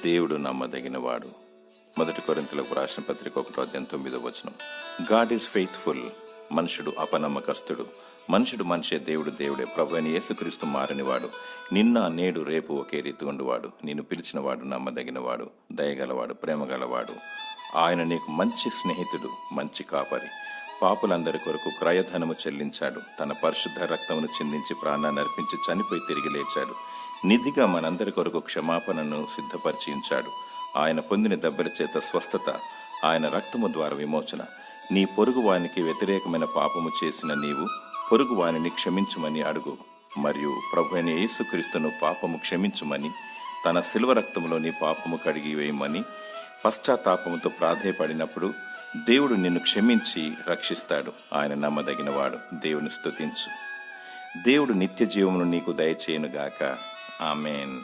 దేవుడు నమ్మదగినవాడు. 1 కొరింథీయులకు రాసిన పత్రిక 1:9. God is faithful. మనుషుడు అపనమ్మకస్తుడు. మనుషుడు మనిషే, దేవుడు దేవుడే. ప్రభు అయిన యేసుక్రీస్తు మారనివాడు. నిన్న నేడు రేపు ఒకే రీతి ఉండువాడు. నిన్ను పిలిచినవాడు నమ్మదగినవాడు, దయగలవాడు, ప్రేమగలవాడు. ఆయన నీకు మంచి స్నేహితుడు, మంచి కాపరి. పాపులందరి కొరకు క్రయధనము చెల్లించాడు. తన పరిశుద్ధ రక్తమును చిందించి ప్రాణాన్ని అర్పించి చనిపోయి తిరిగి లేచాడు. నిధిగా మనందరి కొరకు క్షమాపణను సిద్ధపరిచి ఉంచాడు. ఆయన పొందిన దెబ్బల చేత స్వస్థత, ఆయన రక్తము ద్వారా విమోచన. నీ పొరుగు వానికి వ్యతిరేకమైన పాపము చేసిన నీవు పొరుగు వానిని క్షమించుమని అడుగు. మరియు ప్రభు అయిన యేసుక్రీస్తును పాపము క్షమించుమని, తన శిలువ రక్తములో నీ పాపము కడిగి వేయమని పశ్చాత్తాపముతో ప్రాధేయపడినప్పుడు దేవుడు నిన్ను క్షమించి రక్షిస్తాడు. ఆయన నమ్మదగినవాడు. దేవుని స్తుతించు. దేవుడు నిత్య జీవమును నీకు దయచేయునుగాక. ఆమేన్.